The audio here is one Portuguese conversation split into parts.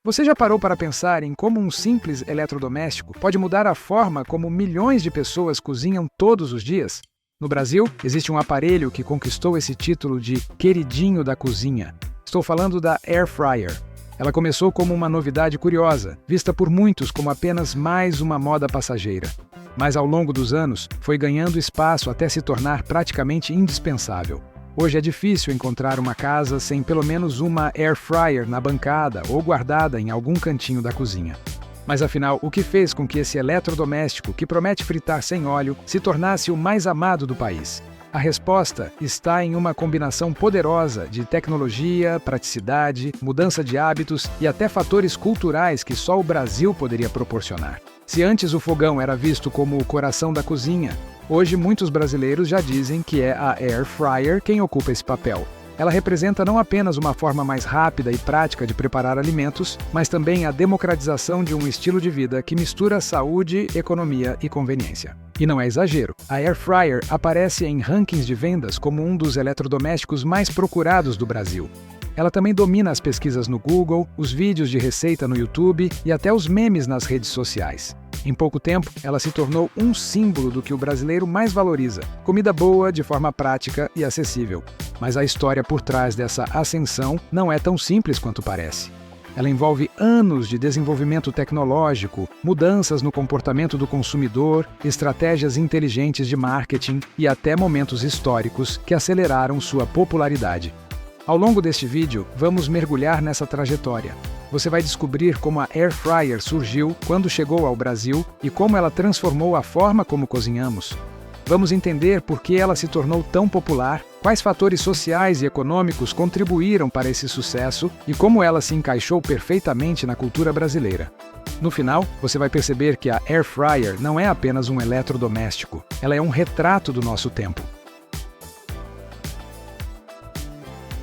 Você já parou para pensar em como um simples eletrodoméstico pode mudar a forma como milhões de pessoas cozinham todos os dias? No Brasil, existe um aparelho que conquistou esse título de queridinho da cozinha. Estou falando da Air Fryer. Ela começou como uma novidade curiosa, vista por muitos como apenas mais uma moda passageira. Mas ao longo dos anos, foi ganhando espaço até se tornar praticamente indispensável. Hoje é difícil encontrar uma casa sem pelo menos uma Air Fryer na bancada ou guardada em algum cantinho da cozinha. Mas afinal, o que fez com que esse eletrodoméstico, que promete fritar sem óleo, se tornasse o mais amado do país? A resposta está em uma combinação poderosa de tecnologia, praticidade, mudança de hábitos e até fatores culturais que só o Brasil poderia proporcionar. Se antes o fogão era visto como o coração da cozinha, hoje muitos brasileiros já dizem que é a Air Fryer quem ocupa esse papel. Ela representa não apenas uma forma mais rápida e prática de preparar alimentos, mas também a democratização de um estilo de vida que mistura saúde, economia e conveniência. E não é exagero, a Air Fryer aparece em rankings de vendas como um dos eletrodomésticos mais procurados do Brasil. Ela também domina as pesquisas no Google, os vídeos de receita no YouTube e até os memes nas redes sociais. Em pouco tempo, ela se tornou um símbolo do que o brasileiro mais valoriza: comida boa, de forma prática e acessível. Mas a história por trás dessa ascensão não é tão simples quanto parece. Ela envolve anos de desenvolvimento tecnológico, mudanças no comportamento do consumidor, estratégias inteligentes de marketing e até momentos históricos que aceleraram sua popularidade. Ao longo deste vídeo, vamos mergulhar nessa trajetória. Você vai descobrir como a Air Fryer surgiu, quando chegou ao Brasil e como ela transformou a forma como cozinhamos. Vamos entender por que ela se tornou tão popular, quais fatores sociais e econômicos contribuíram para esse sucesso e como ela se encaixou perfeitamente na cultura brasileira. No final, você vai perceber que a Air Fryer não é apenas um eletrodoméstico, ela é um retrato do nosso tempo.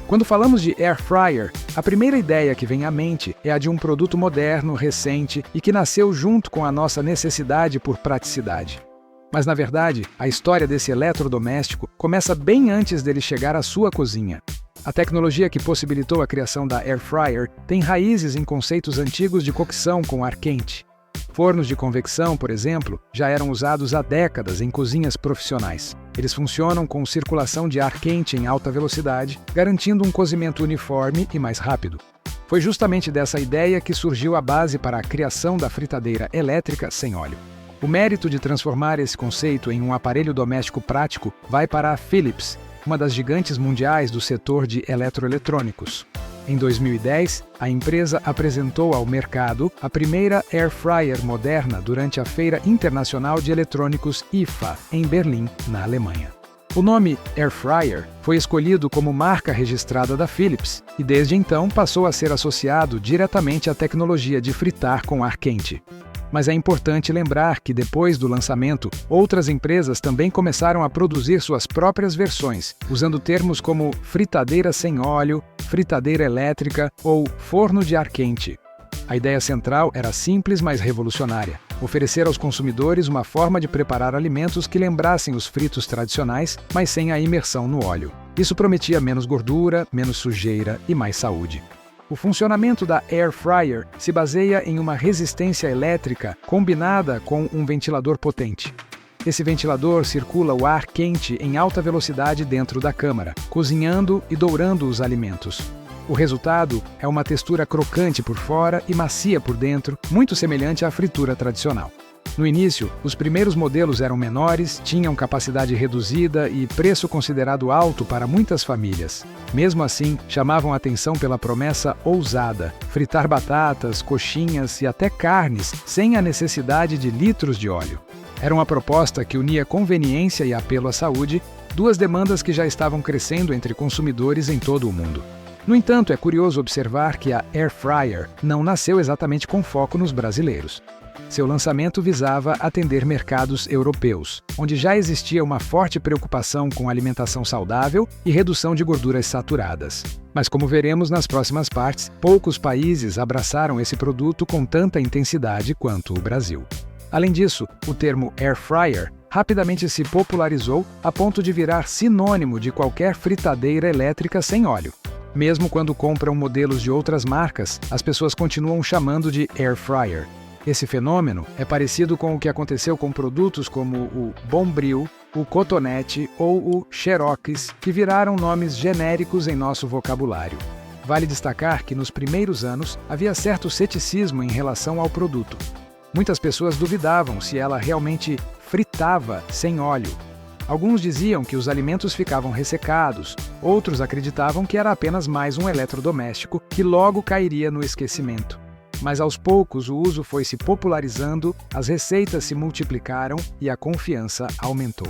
Quando falamos de Air Fryer, a primeira ideia que vem à mente é a de um produto moderno, recente e que nasceu junto com a nossa necessidade por praticidade. Mas, na verdade, a história desse eletrodoméstico começa bem antes dele chegar à sua cozinha. A tecnologia que possibilitou a criação da Air Fryer tem raízes em conceitos antigos de cocção com ar quente. Fornos de convecção, por exemplo, já eram usados há décadas em cozinhas profissionais. Eles funcionam com circulação de ar quente em alta velocidade, garantindo um cozimento uniforme e mais rápido. Foi justamente dessa ideia que surgiu a base para a criação da fritadeira elétrica sem óleo. O mérito de transformar esse conceito em um aparelho doméstico prático vai para a Philips, uma das gigantes mundiais do setor de eletroeletrônicos. Em 2010, a empresa apresentou ao mercado a primeira Air Fryer moderna durante a Feira Internacional de Eletrônicos IFA, em Berlim, na Alemanha. O nome Air Fryer foi escolhido como marca registrada da Philips e desde então passou a ser associado diretamente à tecnologia de fritar com ar quente. Mas é importante lembrar que depois do lançamento, outras empresas também começaram a produzir suas próprias versões, usando termos como fritadeira sem óleo, fritadeira elétrica ou forno de ar quente. A ideia central era simples, mas revolucionária: oferecer aos consumidores uma forma de preparar alimentos que lembrassem os fritos tradicionais, mas sem a imersão no óleo. Isso prometia menos gordura, menos sujeira e mais saúde. O funcionamento da Air Fryer se baseia em uma resistência elétrica combinada com um ventilador potente. Esse ventilador circula o ar quente em alta velocidade dentro da câmara, cozinhando e dourando os alimentos. O resultado é uma textura crocante por fora e macia por dentro, muito semelhante à fritura tradicional. No início, os primeiros modelos eram menores, tinham capacidade reduzida e preço considerado alto para muitas famílias. Mesmo assim, chamavam a atenção pela promessa ousada: fritar batatas, coxinhas e até carnes sem a necessidade de litros de óleo. Era uma proposta que unia conveniência e apelo à saúde, duas demandas que já estavam crescendo entre consumidores em todo o mundo. No entanto, é curioso observar que a Air Fryer não nasceu exatamente com foco nos brasileiros. Seu lançamento visava atender mercados europeus, onde já existia uma forte preocupação com alimentação saudável e redução de gorduras saturadas. Mas como veremos nas próximas partes, poucos países abraçaram esse produto com tanta intensidade quanto o Brasil. Além disso, o termo Air Fryer rapidamente se popularizou a ponto de virar sinônimo de qualquer fritadeira elétrica sem óleo. Mesmo quando compram modelos de outras marcas, as pessoas continuam chamando de air fryer. Esse fenômeno é parecido com o que aconteceu com produtos como o Bombril, o Cotonete ou o Xerox, que viraram nomes genéricos em nosso vocabulário. Vale destacar que nos primeiros anos havia certo ceticismo em relação ao produto. Muitas pessoas duvidavam se ela realmente fritava sem óleo. Alguns diziam que os alimentos ficavam ressecados, outros acreditavam que era apenas mais um eletrodoméstico que logo cairia no esquecimento. Mas aos poucos o uso foi se popularizando, as receitas se multiplicaram e a confiança aumentou.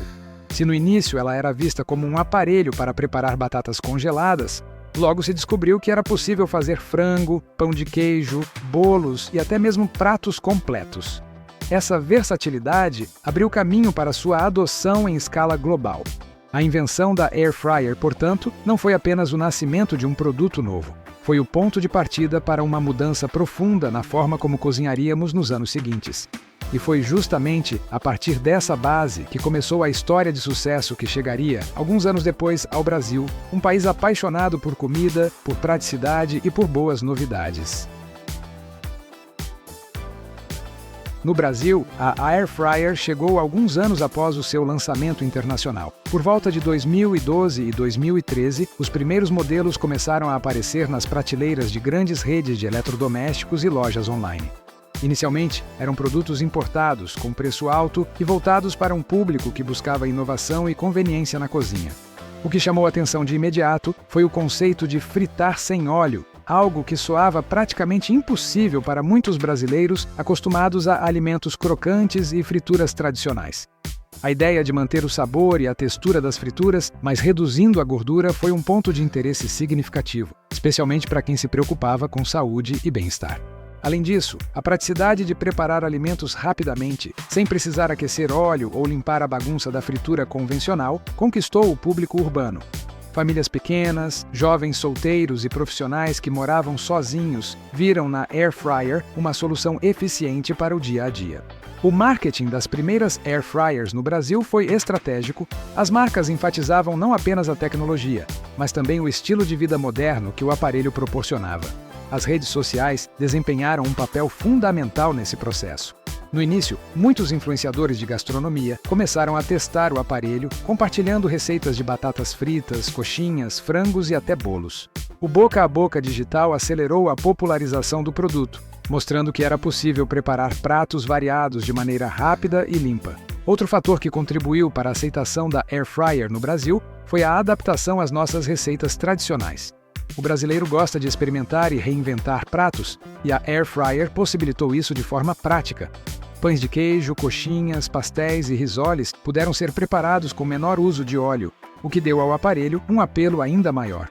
Se no início ela era vista como um aparelho para preparar batatas congeladas, logo se descobriu que era possível fazer frango, pão de queijo, bolos e até mesmo pratos completos. Essa versatilidade abriu caminho para sua adoção em escala global. A invenção da Air Fryer, portanto, não foi apenas o nascimento de um produto novo. Foi o ponto de partida para uma mudança profunda na forma como cozinharíamos nos anos seguintes. E foi justamente a partir dessa base que começou a história de sucesso que chegaria, alguns anos depois, ao Brasil, um país apaixonado por comida, por praticidade e por boas novidades. No Brasil, a Air Fryer chegou alguns anos após o seu lançamento internacional. Por volta de 2012 e 2013, os primeiros modelos começaram a aparecer nas prateleiras de grandes redes de eletrodomésticos e lojas online. Inicialmente, eram produtos importados, com preço alto e voltados para um público que buscava inovação e conveniência na cozinha. O que chamou a atenção de imediato foi o conceito de fritar sem óleo, algo que soava praticamente impossível para muitos brasileiros acostumados a alimentos crocantes e frituras tradicionais. A ideia de manter o sabor e a textura das frituras, mas reduzindo a gordura, foi um ponto de interesse significativo, especialmente para quem se preocupava com saúde e bem-estar. Além disso, a praticidade de preparar alimentos rapidamente, sem precisar aquecer óleo ou limpar a bagunça da fritura convencional, conquistou o público urbano. Famílias pequenas, jovens solteiros e profissionais que moravam sozinhos viram na Air Fryer uma solução eficiente para o dia a dia. O marketing das primeiras Air Fryers no Brasil foi estratégico. As marcas enfatizavam não apenas a tecnologia, mas também o estilo de vida moderno que o aparelho proporcionava. As redes sociais desempenharam um papel fundamental nesse processo. No início, muitos influenciadores de gastronomia começaram a testar o aparelho, compartilhando receitas de batatas fritas, coxinhas, frangos e até bolos. O boca a boca digital acelerou a popularização do produto, mostrando que era possível preparar pratos variados de maneira rápida e limpa. Outro fator que contribuiu para a aceitação da Air Fryer no Brasil foi a adaptação às nossas receitas tradicionais. O brasileiro gosta de experimentar e reinventar pratos, e a Air Fryer possibilitou isso de forma prática. Pães de queijo, coxinhas, pastéis e risoles puderam ser preparados com menor uso de óleo, o que deu ao aparelho um apelo ainda maior.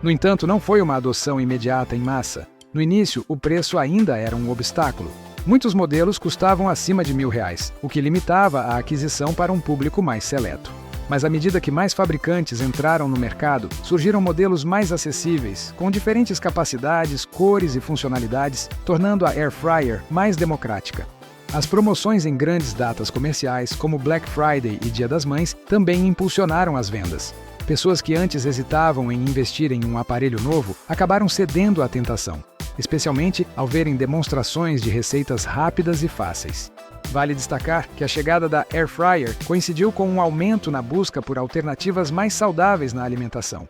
No entanto, não foi uma adoção imediata em massa. No início, o preço ainda era um obstáculo. Muitos modelos custavam acima de R$1.000, o que limitava a aquisição para um público mais seleto. Mas à medida que mais fabricantes entraram no mercado, surgiram modelos mais acessíveis, com diferentes capacidades, cores e funcionalidades, tornando a Air Fryer mais democrática. As promoções em grandes datas comerciais, como Black Friday e Dia das Mães, também impulsionaram as vendas. Pessoas que antes hesitavam em investir em um aparelho novo acabaram cedendo à tentação, especialmente ao verem demonstrações de receitas rápidas e fáceis. Vale destacar que a chegada da Air Fryer coincidiu com um aumento na busca por alternativas mais saudáveis na alimentação.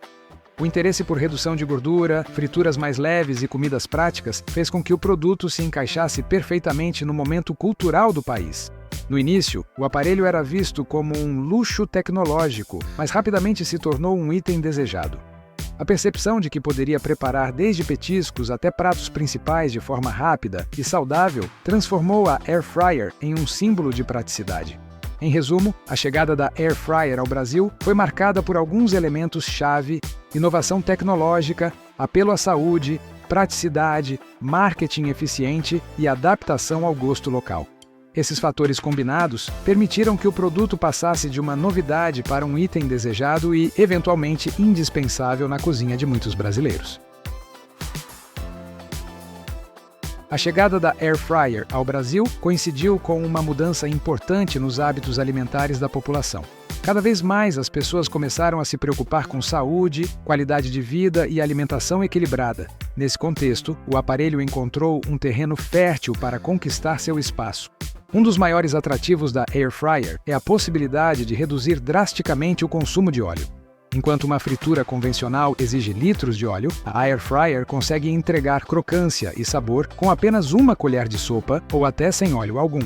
O interesse por redução de gordura, frituras mais leves e comidas práticas fez com que o produto se encaixasse perfeitamente no momento cultural do país. No início, o aparelho era visto como um luxo tecnológico, mas rapidamente se tornou um item desejado. A percepção de que poderia preparar desde petiscos até pratos principais de forma rápida e saudável transformou a Air Fryer em um símbolo de praticidade. Em resumo, a chegada da Air Fryer ao Brasil foi marcada por alguns elementos-chave: inovação tecnológica, apelo à saúde, praticidade, marketing eficiente e adaptação ao gosto local. Esses fatores combinados permitiram que o produto passasse de uma novidade para um item desejado e, eventualmente, indispensável na cozinha de muitos brasileiros. A chegada da Air Fryer ao Brasil coincidiu com uma mudança importante nos hábitos alimentares da população. Cada vez mais as pessoas começaram a se preocupar com saúde, qualidade de vida e alimentação equilibrada. Nesse contexto, o aparelho encontrou um terreno fértil para conquistar seu espaço. Um dos maiores atrativos da Air Fryer é a possibilidade de reduzir drasticamente o consumo de óleo. Enquanto uma fritura convencional exige litros de óleo, a Air Fryer consegue entregar crocância e sabor com apenas uma colher de sopa ou até sem óleo algum.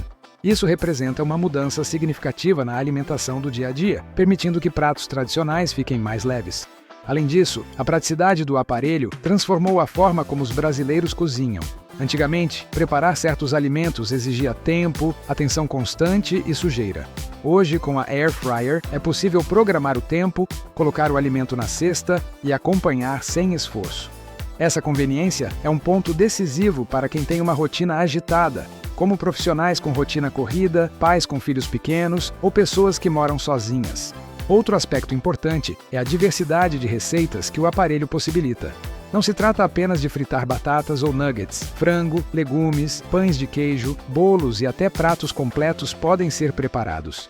Isso representa uma mudança significativa na alimentação do dia a dia, permitindo que pratos tradicionais fiquem mais leves. Além disso, a praticidade do aparelho transformou a forma como os brasileiros cozinham. Antigamente, preparar certos alimentos exigia tempo, atenção constante e sujeira. Hoje, com a Air Fryer, é possível programar o tempo, colocar o alimento na cesta e acompanhar sem esforço. Essa conveniência é um ponto decisivo para quem tem uma rotina agitada, como profissionais com rotina corrida, pais com filhos pequenos ou pessoas que moram sozinhas. Outro aspecto importante é a diversidade de receitas que o aparelho possibilita. Não se trata apenas de fritar batatas ou nuggets. Frango, legumes, pães de queijo, bolos e até pratos completos podem ser preparados.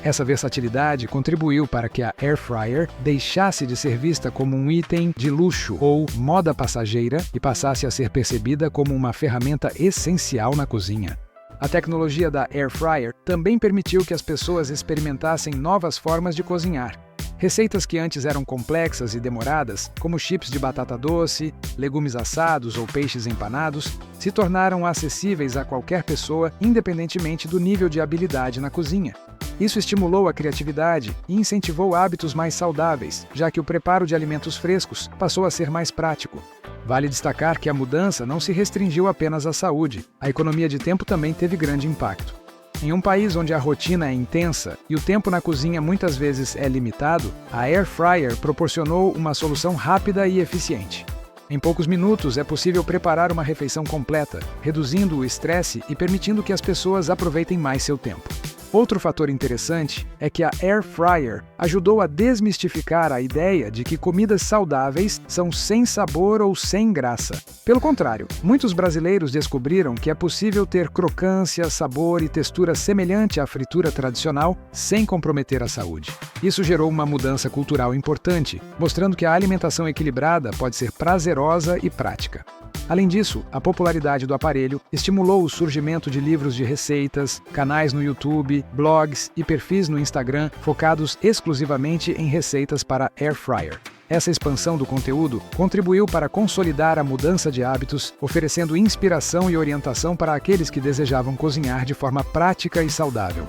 Essa versatilidade contribuiu para que a Air Fryer deixasse de ser vista como um item de luxo ou moda passageira e passasse a ser percebida como uma ferramenta essencial na cozinha. A tecnologia da Air Fryer também permitiu que as pessoas experimentassem novas formas de cozinhar. Receitas que antes eram complexas e demoradas, como chips de batata doce, legumes assados ou peixes empanados, se tornaram acessíveis a qualquer pessoa, independentemente do nível de habilidade na cozinha. Isso estimulou a criatividade e incentivou hábitos mais saudáveis, já que o preparo de alimentos frescos passou a ser mais prático. Vale destacar que a mudança não se restringiu apenas à saúde. A economia de tempo também teve grande impacto. Em um país onde a rotina é intensa e o tempo na cozinha muitas vezes é limitado, a Air Fryer proporcionou uma solução rápida e eficiente. Em poucos minutos é possível preparar uma refeição completa, reduzindo o estresse e permitindo que as pessoas aproveitem mais seu tempo. Outro fator interessante é que a Air Fryer ajudou a desmistificar a ideia de que comidas saudáveis são sem sabor ou sem graça. Pelo contrário, muitos brasileiros descobriram que é possível ter crocância, sabor e textura semelhante à fritura tradicional sem comprometer a saúde. Isso gerou uma mudança cultural importante, mostrando que a alimentação equilibrada pode ser prazerosa e prática. Além disso, a popularidade do aparelho estimulou o surgimento de livros de receitas, canais no YouTube, blogs e perfis no Instagram focados exclusivamente em receitas para Air Fryer. Essa expansão do conteúdo contribuiu para consolidar a mudança de hábitos, oferecendo inspiração e orientação para aqueles que desejavam cozinhar de forma prática e saudável.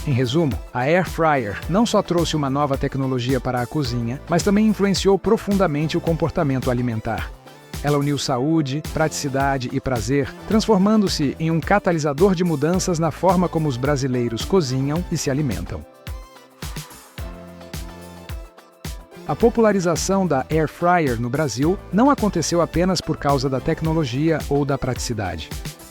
Em resumo, a Air Fryer não só trouxe uma nova tecnologia para a cozinha, mas também influenciou profundamente o comportamento alimentar. Ela uniu saúde, praticidade e prazer, transformando-se em um catalisador de mudanças na forma como os brasileiros cozinham e se alimentam. A popularização da Air Fryer no Brasil não aconteceu apenas por causa da tecnologia ou da praticidade.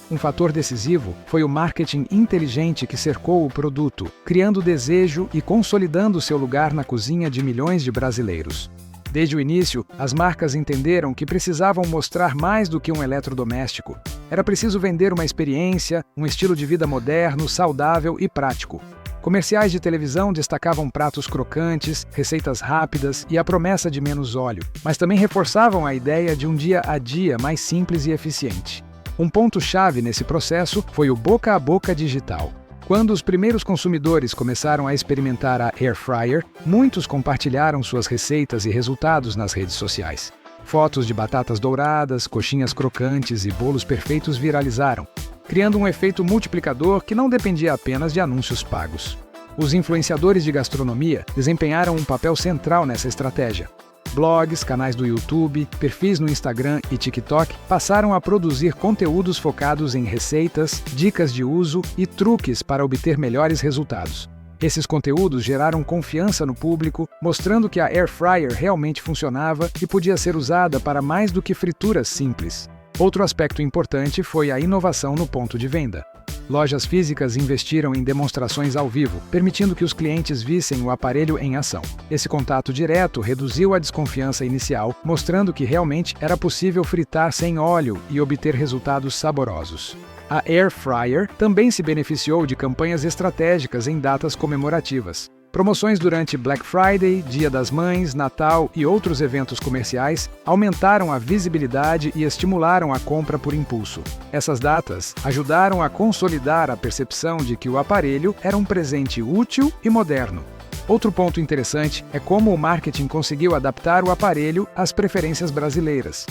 Um fator decisivo foi o marketing inteligente que cercou o produto, criando desejo e consolidando seu lugar na cozinha de milhões de brasileiros. Desde o início, as marcas entenderam que precisavam mostrar mais do que um eletrodoméstico. Era preciso vender uma experiência, um estilo de vida moderno, saudável e prático. Comerciais de televisão destacavam pratos crocantes, receitas rápidas e a promessa de menos óleo, mas também reforçavam a ideia de um dia a dia mais simples e eficiente. Um ponto-chave nesse processo foi o boca a boca digital. Quando os primeiros consumidores começaram a experimentar a Air Fryer, muitos compartilharam suas receitas e resultados nas redes sociais. Fotos de batatas douradas, coxinhas crocantes e bolos perfeitos viralizaram, criando um efeito multiplicador que não dependia apenas de anúncios pagos. Os influenciadores de gastronomia desempenharam um papel central nessa estratégia. Blogs, canais do YouTube, perfis no Instagram e TikTok passaram a produzir conteúdos focados em receitas, dicas de uso e truques para obter melhores resultados. Esses conteúdos geraram confiança no público, mostrando que a Air Fryer realmente funcionava e podia ser usada para mais do que frituras simples. Outro aspecto importante foi a inovação no ponto de venda. Lojas físicas investiram em demonstrações ao vivo, permitindo que os clientes vissem o aparelho em ação. Esse contato direto reduziu a desconfiança inicial, mostrando que realmente era possível fritar sem óleo e obter resultados saborosos. A Air Fryer também se beneficiou de campanhas estratégicas em datas comemorativas. Promoções durante Black Friday, Dia das Mães, Natal e outros eventos comerciais aumentaram a visibilidade e estimularam a compra por impulso. Essas datas ajudaram a consolidar a percepção de que o aparelho era um presente útil e moderno. Outro ponto interessante é como o marketing conseguiu adaptar o aparelho às preferências brasileiras.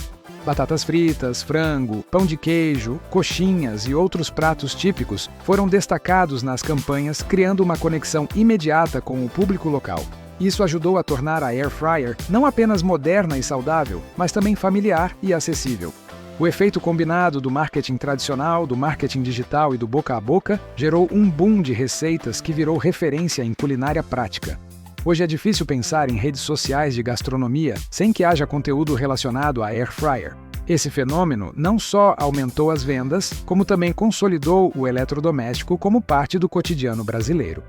Batatas fritas, frango, pão de queijo, coxinhas e outros pratos típicos foram destacados nas campanhas, criando uma conexão imediata com o público local. Isso ajudou a tornar a Air Fryer não apenas moderna e saudável, mas também familiar e acessível. O efeito combinado do marketing tradicional, do marketing digital e do boca a boca gerou um boom de receitas que virou referência em culinária prática. Hoje é difícil pensar em redes sociais de gastronomia sem que haja conteúdo relacionado à Air Fryer. Esse fenômeno não só aumentou as vendas, como também consolidou o eletrodoméstico como parte do cotidiano brasileiro.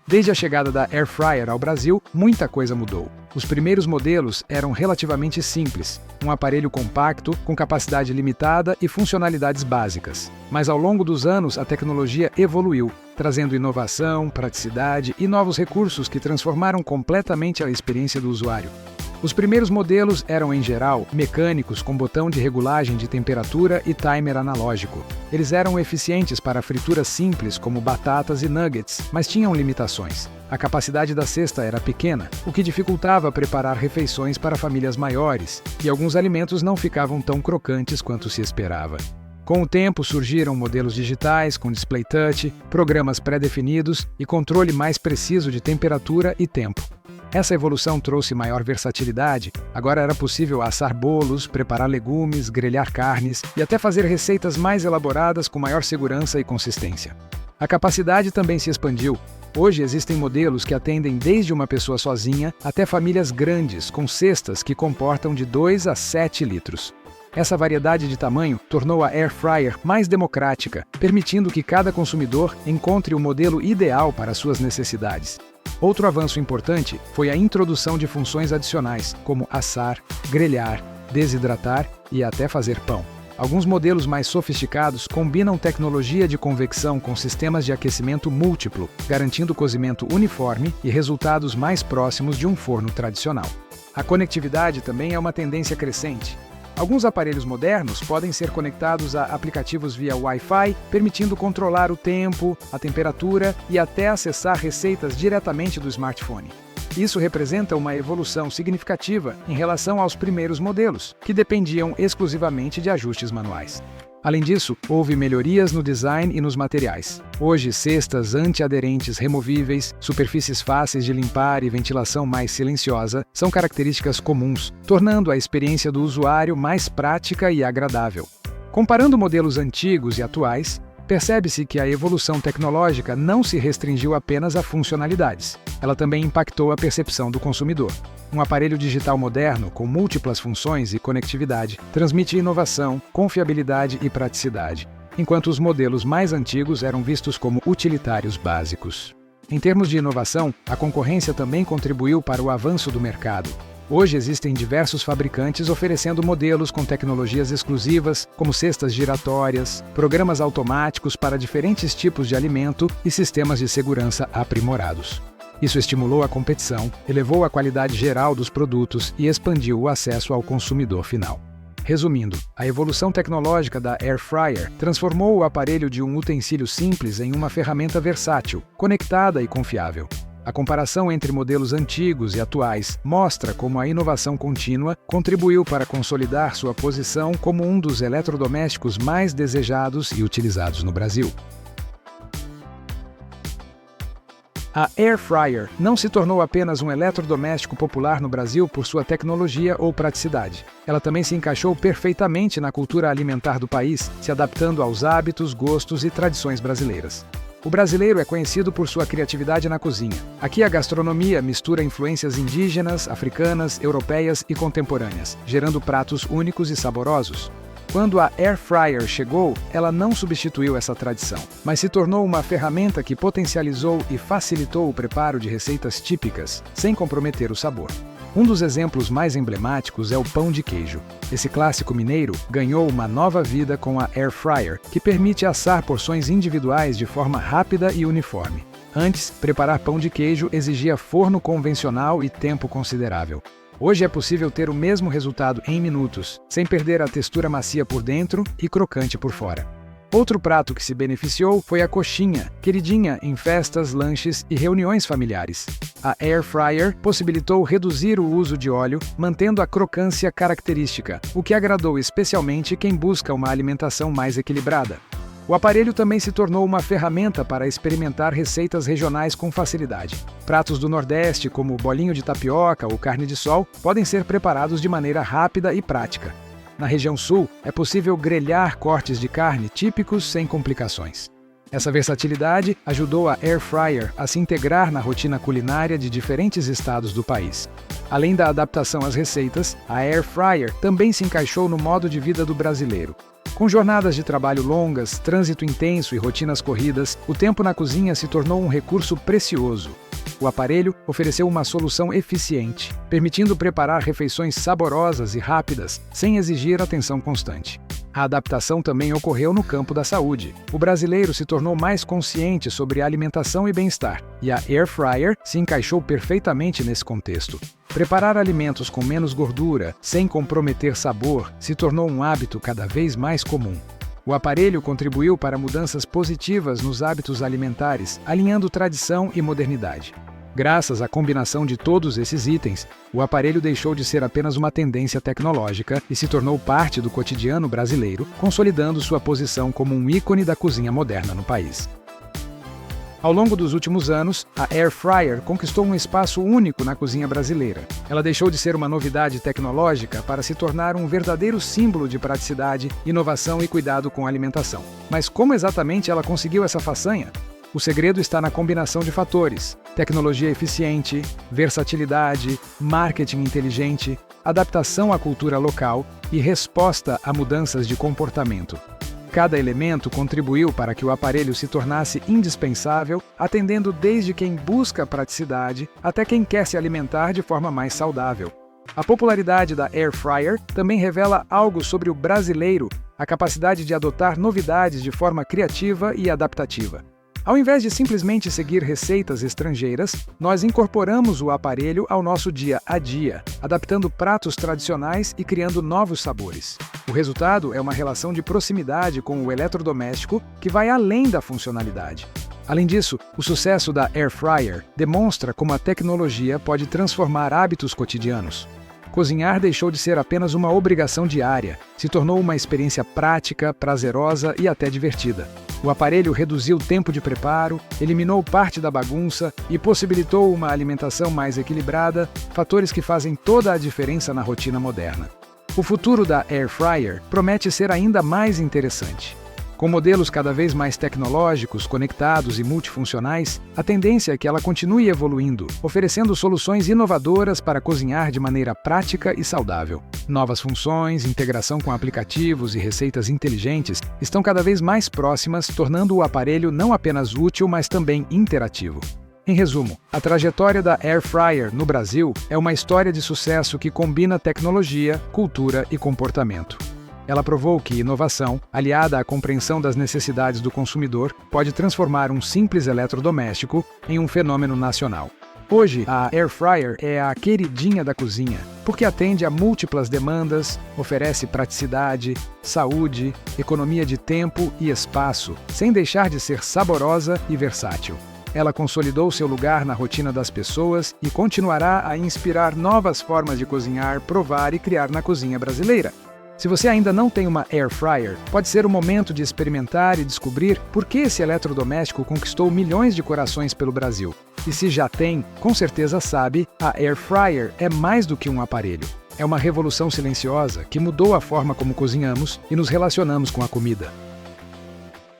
Desde a chegada da Air Fryer ao Brasil, muita coisa mudou. Os primeiros modelos eram relativamente simples, um aparelho compacto, com capacidade limitada e funcionalidades básicas. Mas ao longo dos anos, a tecnologia evoluiu, trazendo inovação, praticidade e novos recursos que transformaram completamente a experiência do usuário. Os primeiros modelos eram, em geral, mecânicos com botão de regulagem de temperatura e timer analógico. Eles eram eficientes para frituras simples como batatas e nuggets, mas tinham limitações. A capacidade da cesta era pequena, o que dificultava preparar refeições para famílias maiores, e alguns alimentos não ficavam tão crocantes quanto se esperava. Com o tempo surgiram modelos digitais com display touch, programas pré-definidos e controle mais preciso de temperatura e tempo. Essa evolução trouxe maior versatilidade. Agora era possível assar bolos, preparar legumes, grelhar carnes e até fazer receitas mais elaboradas com maior segurança e consistência. A capacidade também se expandiu. Hoje existem modelos que atendem desde uma pessoa sozinha até famílias grandes, com cestas que comportam de 2 a 7 litros. Essa variedade de tamanho tornou a Air Fryer mais democrática, permitindo que cada consumidor encontre o modelo ideal para suas necessidades. Outro avanço importante foi a introdução de funções adicionais, como assar, grelhar, desidratar e até fazer pão. Alguns modelos mais sofisticados combinam tecnologia de convecção com sistemas de aquecimento múltiplo, garantindo cozimento uniforme e resultados mais próximos de um forno tradicional. A conectividade também é uma tendência crescente. Alguns aparelhos modernos podem ser conectados a aplicativos via Wi-Fi, permitindo controlar o tempo, a temperatura e até acessar receitas diretamente do smartphone. Isso representa uma evolução significativa em relação aos primeiros modelos, que dependiam exclusivamente de ajustes manuais. Além disso, houve melhorias no design e nos materiais. Hoje, cestas antiaderentes removíveis, superfícies fáceis de limpar e ventilação mais silenciosa são características comuns, tornando a experiência do usuário mais prática e agradável. Comparando modelos antigos e atuais, percebe-se que a evolução tecnológica não se restringiu apenas a funcionalidades. Ela também impactou a percepção do consumidor. Um aparelho digital moderno, com múltiplas funções e conectividade, transmite inovação, confiabilidade e praticidade, enquanto os modelos mais antigos eram vistos como utilitários básicos. Em termos de inovação, a concorrência também contribuiu para o avanço do mercado. Hoje existem diversos fabricantes oferecendo modelos com tecnologias exclusivas, como cestas giratórias, programas automáticos para diferentes tipos de alimento e sistemas de segurança aprimorados. Isso estimulou a competição, elevou a qualidade geral dos produtos e expandiu o acesso ao consumidor final. Resumindo, a evolução tecnológica da Air Fryer transformou o aparelho de um utensílio simples em uma ferramenta versátil, conectada e confiável. A comparação entre modelos antigos e atuais mostra como a inovação contínua contribuiu para consolidar sua posição como um dos eletrodomésticos mais desejados e utilizados no Brasil. A Air Fryer não se tornou apenas um eletrodoméstico popular no Brasil por sua tecnologia ou praticidade. Ela também se encaixou perfeitamente na cultura alimentar do país, se adaptando aos hábitos, gostos e tradições brasileiras. O brasileiro é conhecido por sua criatividade na cozinha. Aqui a gastronomia mistura influências indígenas, africanas, europeias e contemporâneas, gerando pratos únicos e saborosos. Quando a Air Fryer chegou, ela não substituiu essa tradição, mas se tornou uma ferramenta que potencializou e facilitou o preparo de receitas típicas, sem comprometer o sabor. Um dos exemplos mais emblemáticos é o pão de queijo. Esse clássico mineiro ganhou uma nova vida com a Air Fryer, que permite assar porções individuais de forma rápida e uniforme. Antes, preparar pão de queijo exigia forno convencional e tempo considerável. Hoje é possível ter o mesmo resultado em minutos, sem perder a textura macia por dentro e crocante por fora. Outro prato que se beneficiou foi a coxinha, queridinha em festas, lanches e reuniões familiares. A Air Fryer possibilitou reduzir o uso de óleo, mantendo a crocância característica, o que agradou especialmente quem busca uma alimentação mais equilibrada. O aparelho também se tornou uma ferramenta para experimentar receitas regionais com facilidade. Pratos do Nordeste, como bolinho de tapioca ou carne de sol, podem ser preparados de maneira rápida e prática. Na região Sul, é possível grelhar cortes de carne típicos sem complicações. Essa versatilidade ajudou a Air Fryer a se integrar na rotina culinária de diferentes estados do país. Além da adaptação às receitas, a Air Fryer também se encaixou no modo de vida do brasileiro. Com jornadas de trabalho longas, trânsito intenso e rotinas corridas, o tempo na cozinha se tornou um recurso precioso. O aparelho ofereceu uma solução eficiente, permitindo preparar refeições saborosas e rápidas, sem exigir atenção constante. A adaptação também ocorreu no campo da saúde. O brasileiro se tornou mais consciente sobre alimentação e bem-estar, e a Air Fryer se encaixou perfeitamente nesse contexto. Preparar alimentos com menos gordura, sem comprometer sabor, se tornou um hábito cada vez mais comum. O aparelho contribuiu para mudanças positivas nos hábitos alimentares, alinhando tradição e modernidade. Graças à combinação de todos esses itens, o aparelho deixou de ser apenas uma tendência tecnológica e se tornou parte do cotidiano brasileiro, consolidando sua posição como um ícone da cozinha moderna no país. Ao longo dos últimos anos, a Air Fryer conquistou um espaço único na cozinha brasileira. Ela deixou de ser uma novidade tecnológica para se tornar um verdadeiro símbolo de praticidade, inovação e cuidado com a alimentação. Mas como exatamente ela conseguiu essa façanha? O segredo está na combinação de fatores: tecnologia eficiente, versatilidade, marketing inteligente, adaptação à cultura local e resposta a mudanças de comportamento. Cada elemento contribuiu para que o aparelho se tornasse indispensável, atendendo desde quem busca praticidade até quem quer se alimentar de forma mais saudável. A popularidade da Air Fryer também revela algo sobre o brasileiro, a capacidade de adotar novidades de forma criativa e adaptativa. Ao invés de simplesmente seguir receitas estrangeiras, nós incorporamos o aparelho ao nosso dia a dia, adaptando pratos tradicionais e criando novos sabores. O resultado é uma relação de proximidade com o eletrodoméstico que vai além da funcionalidade. Além disso, o sucesso da Air Fryer demonstra como a tecnologia pode transformar hábitos cotidianos. Cozinhar deixou de ser apenas uma obrigação diária, se tornou uma experiência prática, prazerosa e até divertida. O aparelho reduziu o tempo de preparo, eliminou parte da bagunça e possibilitou uma alimentação mais equilibrada, fatores que fazem toda a diferença na rotina moderna. O futuro da Air Fryer promete ser ainda mais interessante. Com modelos cada vez mais tecnológicos, conectados e multifuncionais, a tendência é que ela continue evoluindo, oferecendo soluções inovadoras para cozinhar de maneira prática e saudável. Novas funções, integração com aplicativos e receitas inteligentes estão cada vez mais próximas, tornando o aparelho não apenas útil, mas também interativo. Em resumo, a trajetória da Air Fryer no Brasil é uma história de sucesso que combina tecnologia, cultura e comportamento. Ela provou que inovação, aliada à compreensão das necessidades do consumidor, pode transformar um simples eletrodoméstico em um fenômeno nacional. Hoje, a Air Fryer é a queridinha da cozinha, porque atende a múltiplas demandas, oferece praticidade, saúde, economia de tempo e espaço, sem deixar de ser saborosa e versátil. Ela consolidou seu lugar na rotina das pessoas e continuará a inspirar novas formas de cozinhar, provar e criar na cozinha brasileira. Se você ainda não tem uma Air Fryer, pode ser o momento de experimentar e descobrir por que esse eletrodoméstico conquistou milhões de corações pelo Brasil. E se já tem, com certeza sabe, a Air Fryer é mais do que um aparelho. É uma revolução silenciosa que mudou a forma como cozinhamos e nos relacionamos com a comida.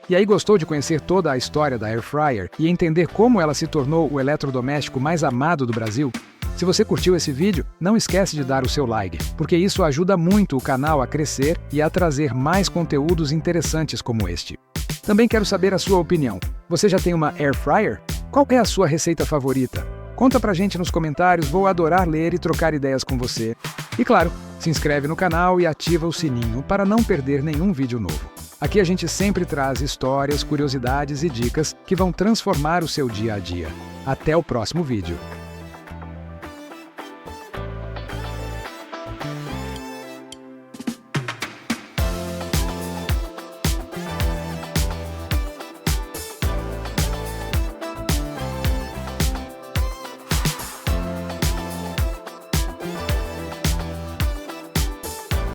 E aí, gostou de conhecer toda a história da Air Fryer e entender como ela se tornou o eletrodoméstico mais amado do Brasil? Se você curtiu esse vídeo, não esquece de dar o seu like, porque isso ajuda muito o canal a crescer e a trazer mais conteúdos interessantes como este. Também quero saber a sua opinião. Você já tem uma Air Fryer? Qual é a sua receita favorita? Conta pra gente nos comentários, vou adorar ler e trocar ideias com você. E claro, se inscreve no canal e ativa o sininho para não perder nenhum vídeo novo. Aqui a gente sempre traz histórias, curiosidades e dicas que vão transformar o seu dia a dia. Até o próximo vídeo.